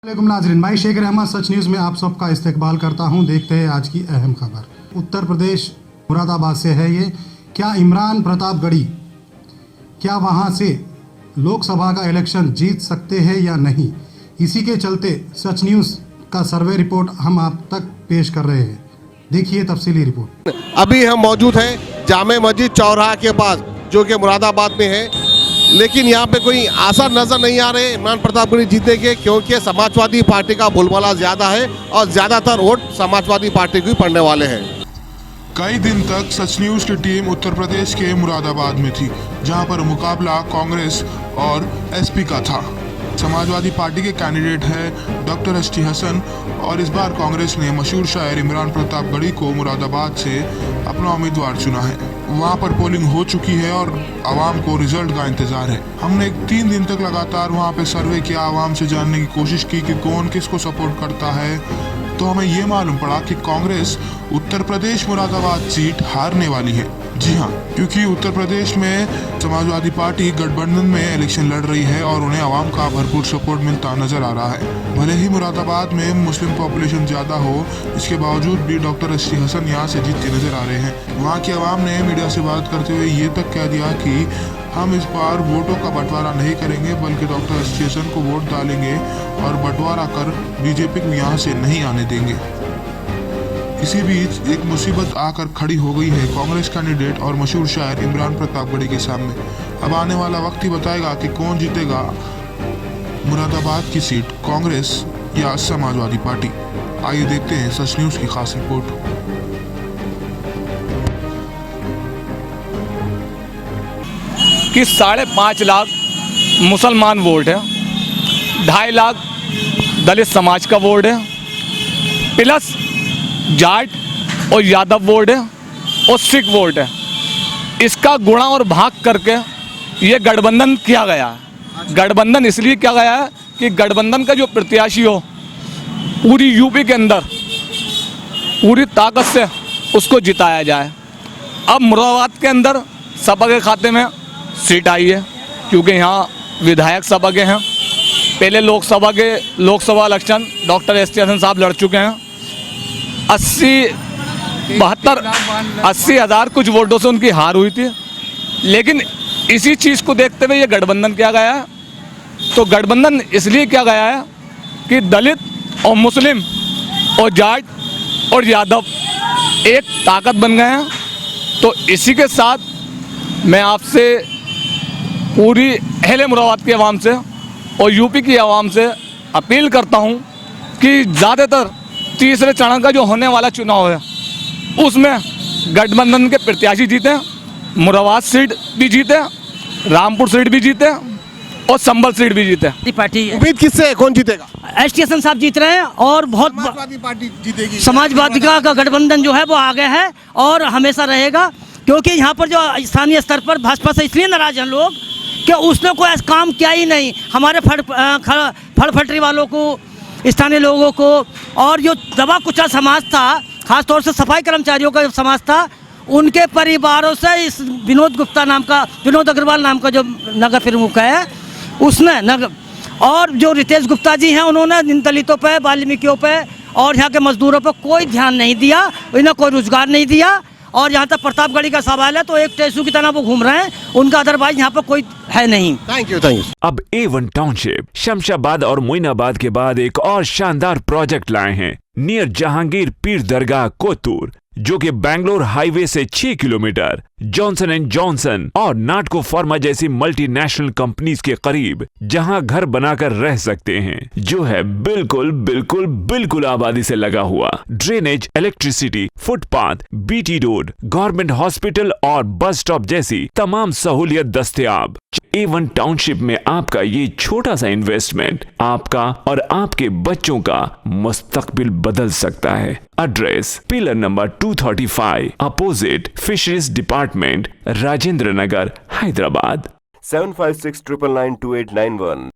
वालेकुम नाजरीन, मैं शेख रहमान सच न्यूज़ में आप सबका इस्तकबाल करता हूं। देखते हैं आज की अहम खबर। उत्तर प्रदेश मुरादाबाद से है ये। क्या इमरान प्रतापगढ़ी क्या वहां से लोकसभा का इलेक्शन जीत सकते हैं या नहीं, इसी के चलते सच न्यूज़ का सर्वे रिपोर्ट हम आप तक पेश कर रहे हैं। देखिए तफसीली रिपोर्ट। अभी हम मौजूद हैं जामे मस्जिद चौराहा के पास, जो कि मुरादाबाद में है, लेकिन यहाँ पे कोई आसार नजर नहीं आ रहे इमरान प्रतापगढ़ी जीतने के, क्योंकि समाजवादी पार्टी का बोलबाला ज्यादा है और ज्यादातर वोट समाजवादी पार्टी को ही पड़ने वाले हैं। कई दिन तक सच न्यूज़ की टीम उत्तर प्रदेश के मुरादाबाद में थी, जहां पर मुकाबला कांग्रेस और एसपी का था। समाजवादी पार्टी के कैंडिडेट है डॉक्टर एसटी हसन और इस बार कांग्रेस ने मशहूर शायर इमरान प्रतापगढ़ी को मुरादाबाद से अपना उम्मीदवार चुना है। वहां पर पोलिंग हो चुकी है और आवाम को रिजल्ट का इंतजार है। हमने 3 दिन तक लगातार वहां पे सर्वे किया, आवाम से जानने की कोशिश की कि कौन किसको सपोर्ट करता है। तो हमें ये मालूम पड़ा कि कांग्रेस उत्तर प्रदेश मुरादाबाद सीट हारने वाली है। जी हाँ, क्योंकि उत्तर प्रदेश में समाजवादी पार्टी गठबंधन में इलेक्शन लड़ रही है और उन्हें आवाम का भरपूर सपोर्ट मिलता नजर आ रहा है। भले ही मुरादाबाद में मुस्लिम पॉपुलेशन ज्यादा हो, इसके बावजूद भी डॉक्टर एसटी हसन यहाँ से जीतते नजर आ रहे हैं। वहाँ की आवाम ने मीडिया से बात करते हुए ये तक कह दिया कि हम इस बार वोटों का बंटवारा नहीं करेंगे, बल्कि डॉक्टर एसटी हसन को वोट डालेंगे और बंटवारा कर बीजेपी को यहाँ से नहीं आने देंगे। इसी बीच एक मुसीबत आकर खड़ी हो गई है कांग्रेस कैंडिडेट और मशहूर शायर इमरान प्रतापगढ़ी के सामने। अब आने वाला वक्त ही बताएगा कि कौन जीतेगा मुरादाबाद की सीट, कांग्रेस या समाजवादी पार्टी। आइए देखते हैं सच न्यूज़ की खास रिपोर्ट। कि 5.5 लाख मुसलमान वोट है, 2.5 लाख दलित समाज का वोट है, प्लस जाट और यादव वोट है और सिख वोट है। इसका गुणा और भाग करके ये गठबंधन किया गया है। गठबंधन इसलिए किया गया है कि गठबंधन का जो प्रत्याशी हो पूरी यूपी के अंदर पूरी ताकत से उसको जिताया जाए। अब मुरादाबाद के अंदर सपा के खाते में सीट आई है, क्योंकि यहाँ विधायक सपा के हैं। पहले Lok Sabha election doctor ST Hasan साहब लड़ चुके हैं। 80 हज़ार कुछ वोटों से उनकी हार हुई थी। लेकिन इसी चीज़ को देखते हुए ये गठबंधन किया गया है। तो गठबंधन इसलिए किया गया है कि दलित और मुस्लिम और जाट और यादव एक ताकत बन गए हैं। तो इसी के साथ मैं आपसे पूरी अहले मुरादाबाद की आवाम से और यूपी की आवाम से अपील करता हूं कि ज़्यादातर तीसरे चरण का जो होने वाला चुनाव है उसमें गठबंधन के प्रत्याशी जीते, मुरादाबाद सीट भी जीते, रामपुर सीट भी जीते और संभल सीट भी जीते। पार्टी उम्मीद किससे है, कौन जीतेगा? एसटी हसन साहब जीत रहे हैं और बहुत समाजवादी पार्टी जीतेगी। समाजवादी का गठबंधन जो है वो आगे है और हमेशा रहेगा, क्योंकि यहाँ पर जो स्थानीय स्तर पर भाजपा से इसलिए नाराज हैं लोग कि उसने कोई ऐसा काम किया ही नहीं। हमारे फड़ फटरी वालों को, स्थानीय लोगों को और जो दबा कुचल समाज था, खासतौर से सफाई कर्मचारियों का समाज था, उनके परिवारों से इस विनोद अग्रवाल नाम का जो नगर प्रमुख है उसने और जो रितेश गुप्ता जी हैं, उन्होंने इन दलितों पे, वाल्मीकियों पे और यहाँ के मजदूरों पे कोई ध्यान नहीं दिया, इन्हें कोई रोजगार नहीं दिया। और यहाँ तक प्रतापगढ़ी का सवाल है तो एक टेसू की तरह वो घूम रहे हैं, उनका अदरवाइज यहाँ पर कोई है नहीं। Thank you. अब A1 टाउनशिप शमशाबाद और मोइनाबाद के बाद एक और शानदार प्रोजेक्ट लाए हैं नियर जहांगीर पीर दरगाह कोतूर, जो कि बैंगलोर हाईवे से 6 किलोमीटर जॉनसन एंड जॉनसन और नाटको फार्मा जैसी मल्टीनेशनल कंपनीज के करीब, जहां घर बनाकर रह सकते हैं, जो है बिल्कुल आबादी से लगा हुआ। Drainage, electricity, footpath, BT road, government hospital और बस स्टॉप जैसी तमाम सहूलियत दस्तयाब। A1 टाउनशिप में आपका ये छोटा सा इन्वेस्टमेंट आपका और आपके बच्चों का मुस्तकबिल बदल सकता है। Address pillar number 235 opposite fisheries department, Rajendra Nagar, Hyderabad. 7569928891